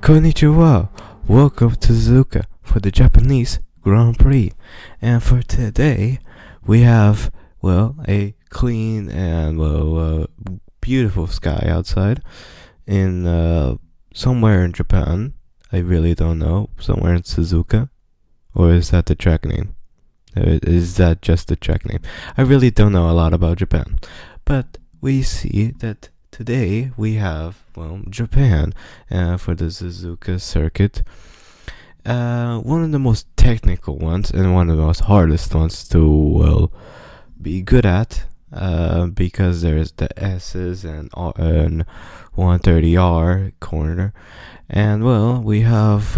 Konnichiwa! Welcome to Suzuka for the Japanese Grand Prix. And for today, we have, a clean and, beautiful sky outside in, somewhere in Japan. I really don't know. Somewhere in Suzuka? Or is that the track name? Is that just the track name? I really don't know a lot about Japan. But we see that today we have, Japan for the Suzuka circuit. One of the most technical ones and one of the most hardest ones to, be good at. Because there's the S's and 130R corner. And, we have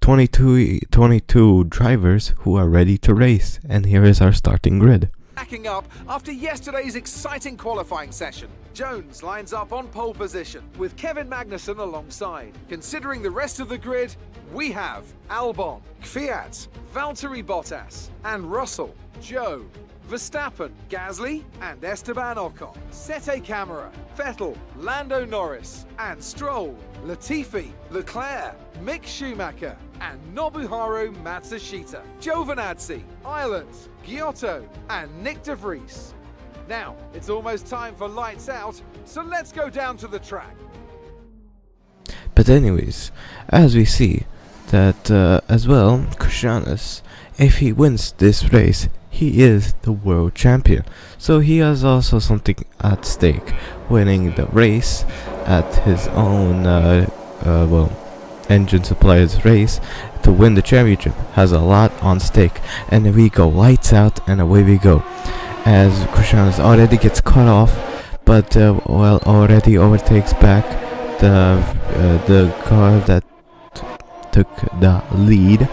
22 drivers who are ready to race. And here is our starting grid. Backing up after yesterday's exciting qualifying session. Jones lines up on pole position with Kevin Magnussen alongside. Considering the rest of the grid, we have Albon, Kvyat, Valtteri Bottas, and Russell, Joe, Verstappen, Gasly, and Esteban Ocon. Sete Camara, Vettel, Lando Norris, and Stroll, Latifi, Leclerc, Mick Schumacher, and Nobuharu Matsushita. Giovinazzi, Ireland, Giotto, and Nick de Vries. Now, it's almost time for lights out, so let's go down to the track. But anyways, as we see that as well, Christianus, if he wins this race, he is the world champion. So he has also something at stake. Winning the race at his own, engine supplier's race to win the championship has a lot on stake. And we go lights out and away we go. As Christianus already gets cut off, but already overtakes back the car that took the lead.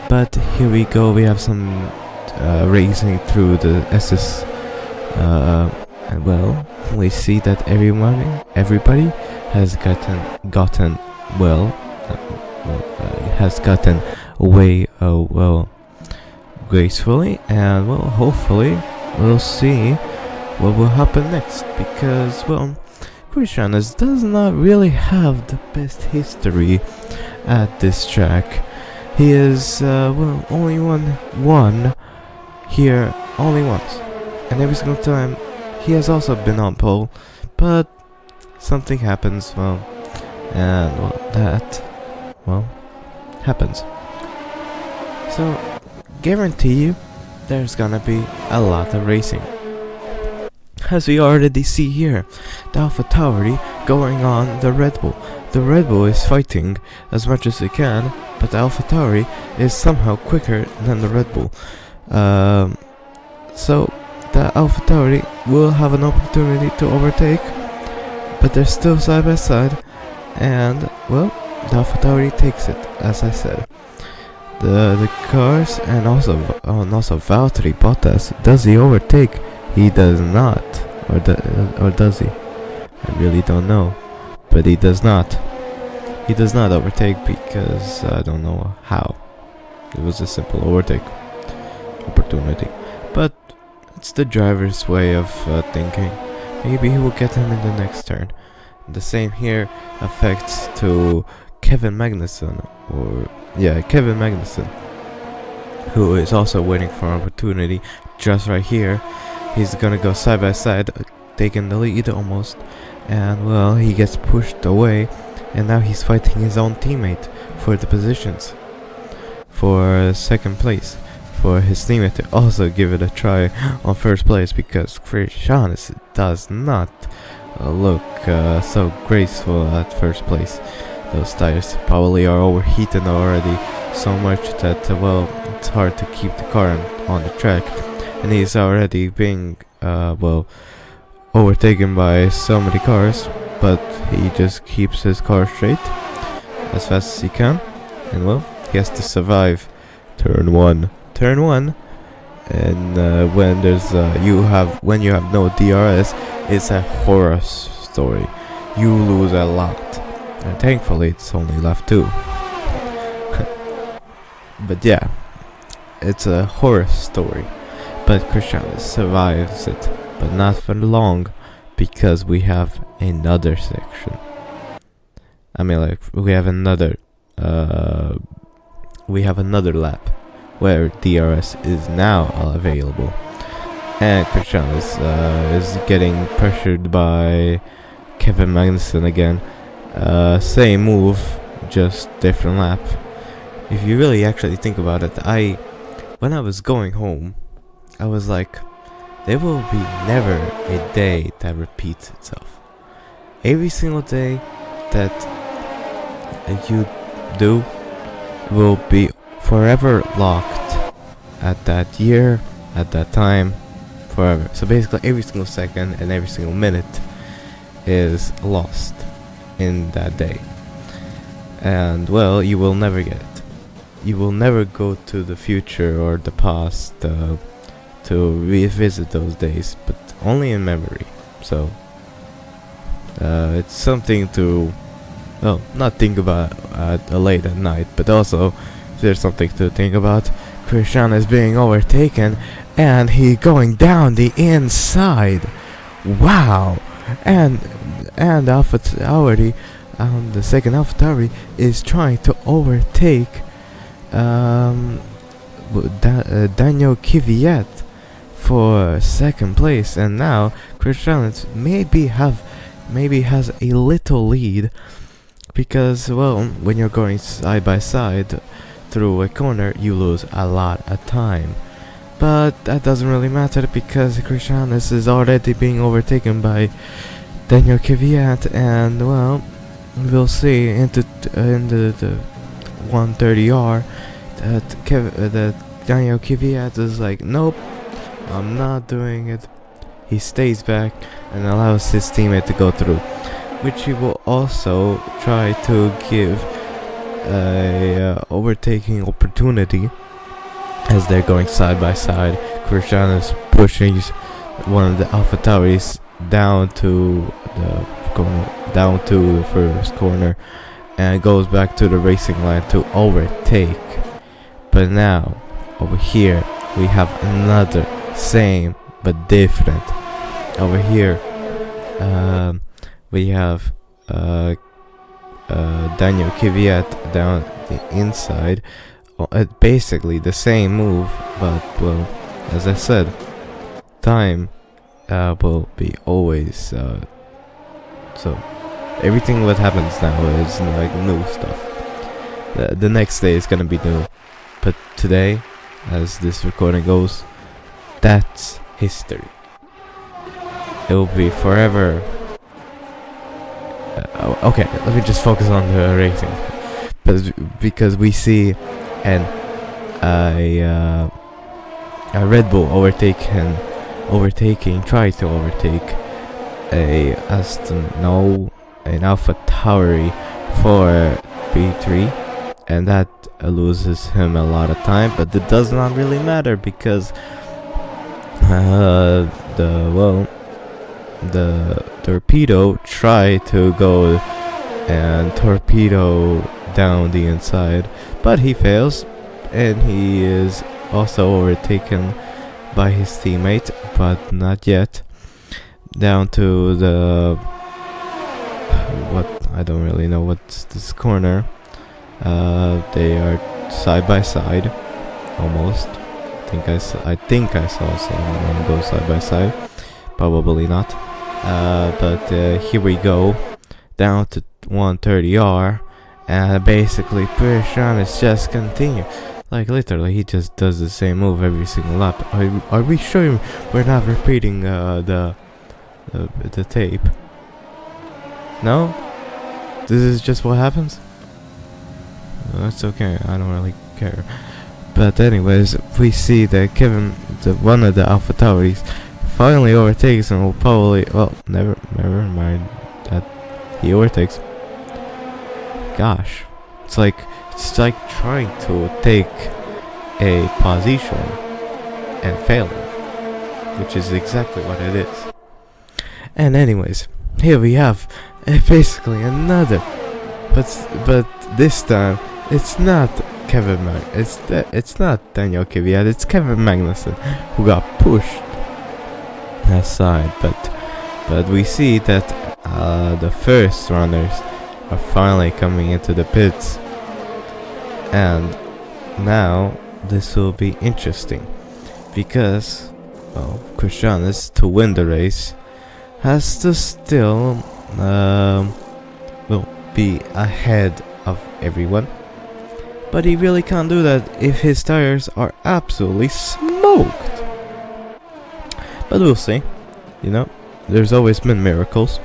But here we go, we have some racing through the S's, and we see that everybody has gotten away gracefully, and hopefully we'll see what will happen next, because Christianus does not really have the best history at this track. He is only won here only once, and every single time he has also been on pole, but something happens, that happens. So guarantee you there's gonna be a lot of racing. As we already see here, the AlphaTauri going on the Red Bull. The Red Bull is fighting as much as it can, but the AlphaTauri is somehow quicker than the Red Bull. So the AlphaTauri will have an opportunity to overtake, but they're still side by side, and the AlphaTauri takes it, as I said. The cars and also Valtteri Bottas, does he overtake? He does not, or does he? I really don't know, but he does not. He does not overtake because I don't know how. It was a simple overtake opportunity, but it's the driver's way of thinking. Maybe he will get him in the next turn. The same here affects to Kevin Magnussen, who is also waiting for an opportunity just right here. He's gonna go side by side, taking the lead almost, and he gets pushed away, and now he's fighting his own teammate for the positions, for second place, for his teammate to also give it a try on first place, because Christianus does not look so graceful at first place. Those tires probably are overheated already so much that it's hard to keep the car on the track, and he's already being overtaken by so many cars, but he just keeps his car straight as fast as he can, and he has to survive turn one, and when you have no DRS, it's a horror story. You lose a lot, and thankfully it's only left 2. But yeah, it's a horror story. But Christianus survives it, but not for long, because we have another section. I mean, like, we have another lap where DRS is now available, and Christian is getting pressured by Kevin Magnussen again. Same move, just different lap. If you really actually think about it, when I was going home, I was like, there will be never a day that repeats itself. Every single day that you do will be forever locked at that year, at that time, forever. So basically every single second and every single minute is lost in that day. And well, you will never get it. You will never go to the future or the past to revisit those days, but only in memory. So it's something to, well, not think about late at night, but also there's something to think about. Christian is being overtaken, and he going down the inside. Wow! And AlphaTauri, the second AlphaTauri is trying to overtake Daniel Kvyat for second place, and now Christian maybe has a little lead, because, well, when you're going side by side through a corner, you lose a lot of time. But that doesn't really matter, because Christian is already being overtaken by Daniel Kvyat, and well, we'll see into the 130R that Daniel Kvyat is like, nope, I'm not doing it. He stays back and allows his teammate to go through, which he will also try to give a overtaking opportunity as they're going side by side. Christian is pushing one of the AlphaTauris down to the first corner, and goes back to the racing line to overtake. But now over here we have another same but different. Over here we have Daniel Kvyat down the inside. Basically the same move, but, well, as I said, time will be always so everything what happens now is like new stuff. The next day is gonna be new, but today, as this recording goes, that's history. It will be forever. Okay, let me just focus on the racing, because we see a Red Bull try to overtake an AlphaTauri for P3, and that loses him a lot of time, but it does not really matter, because the torpedo tried to go and torpedo down the inside, but he fails, and he is also overtaken by his teammate, but not yet. Down to the I don't really know what's this corner. They are side by side, almost. I think I saw someone go side by side. Probably not. But here we go, down to 130R, and basically Christian is just continue. Like, literally, he just does the same move every single lap. Are we sure we're not repeating the tape? No? This is just what happens? That's okay, I don't really care. But anyways, we see that one of the AlphaTauris finally overtakes, and will probably, well, never mind that he overtakes. Gosh, it's like trying to take a position and failing, which is exactly what it is. And anyways, here we have basically another, but this time it's not it's not Daniel Kvyat, it's Kevin Magnussen who got pushed aside. But we see that the first runners are finally coming into the pits, and now this will be interesting because, well, Christianus, to win the race, has to still will be ahead of everyone, but he really can't do that if his tires are absolutely smoked. But we'll see, you know, there's always been miracles.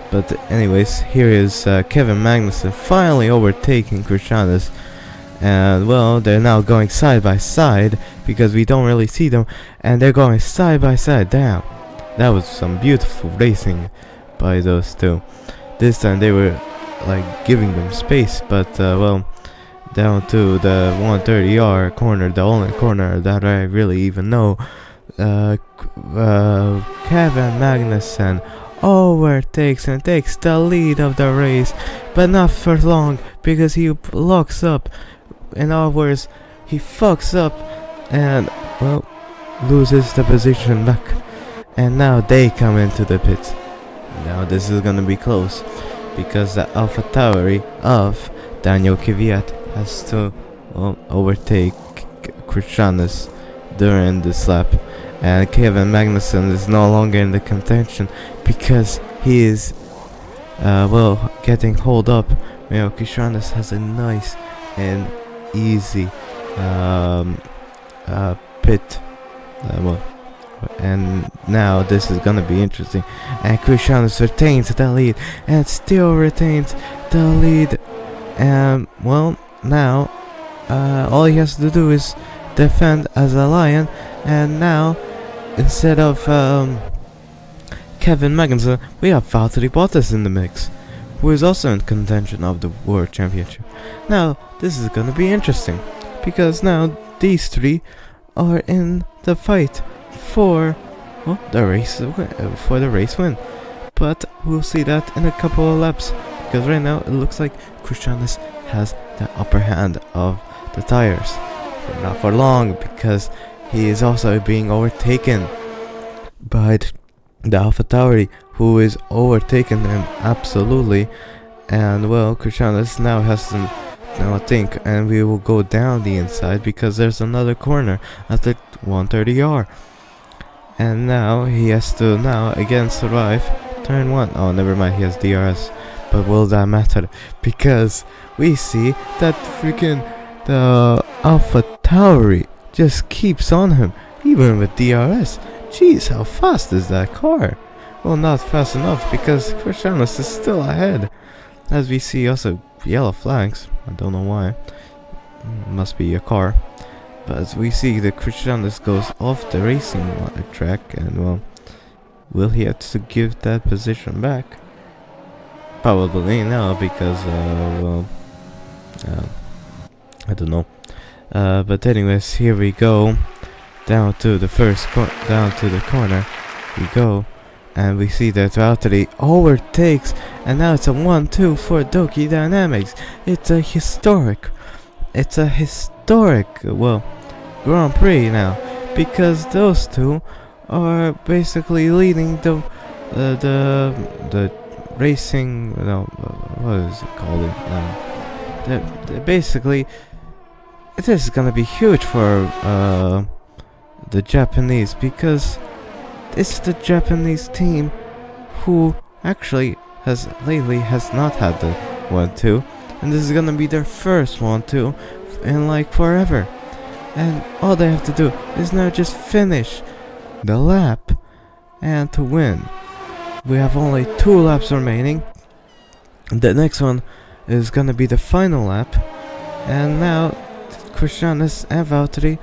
But anyways, here is Kevin Magnussen finally overtaking Christianus, and well, they're now going side by side because we don't really see them, and they're going side by side. Damn, that was some beautiful racing by those two. This time they were like giving them space, but well, down to the 130R corner, the only corner that I really even know, Kevin Magnussen overtakes and takes the lead of the race, but not for long because he locks up. In other words, he fucks up and, well, loses the position back. And now they come into the pits. Now this is gonna be close because the AlphaTauri of Daniel Kvyat has to, well, overtake Christianus during this lap. And Kevin Magnussen is no longer in the contention because he is, well, getting hold up. You know, Christianus has a nice and easy pit. Well, and now this is gonna be interesting. And Christianus retains the lead and still retains the lead. And well, now all he has to do is defend as a lion. And now, instead of Kevin Magnussen, we have Valtteri Bottas in the mix, who is also in contention of the World Championship. Now, this is gonna be interesting, because now these three are in the fight for, well, the race win. But we'll see that in a couple of laps, because right now it looks like Christianus has the upper hand of the tires. But not for long, because he is also being overtaken by the AlphaTauri, who is overtaken him absolutely. And well, Christianus now has to now think, and we will go down the inside because there's another corner at the 130R. And now he has to now again survive turn 1. Oh, never mind, he has DRS. But will that matter? Because we see that freaking the AlphaTauri just keeps on him, even with DRS. Jeez, how fast is that car? Well, not fast enough because Christianus is still ahead. As we see also yellow flags, I don't know why. Must be a car. But as we see that Christianus goes off the racing track, and well, will he have to give that position back? Probably no, because well, I don't know. But anyways, here we go down to the down to the corner we go, and we see that Valtteri overtakes, and now it's a 1-2 for Doki Dynamics. It's a historic, well, Grand Prix now, because those two are basically leading the racing. No, what is it called? They're basically. This is gonna be huge for the Japanese, because it's the Japanese team who actually has not had the 1-2, and this is gonna be their first 1-2 in like forever. And all they have to do is now just finish the lap and to win. We have only 2 laps remaining. The next one is gonna be the final lap, and now Christianus and Valtteri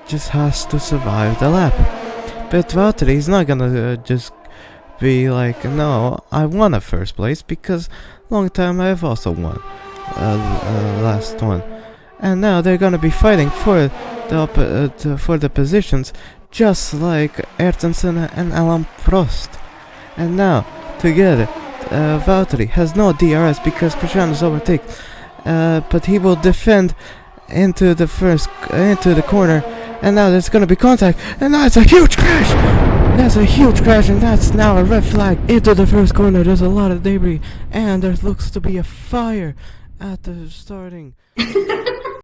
just has to survive the lap. But Valtteri is not gonna just be like, no, I won a first place, because long time I've also won last one. And now they're gonna be fighting for the positions, just like Ayrton Senna and Alain Prost. And now together, Valtteri has no DRS because Christianus overtakes, but he will defend into the corner, and now there's gonna be contact, and now it's a huge crash. That's a huge crash, and that's now a red flag. Into the first corner, there's a lot of debris, and there looks to be a fire at the starting.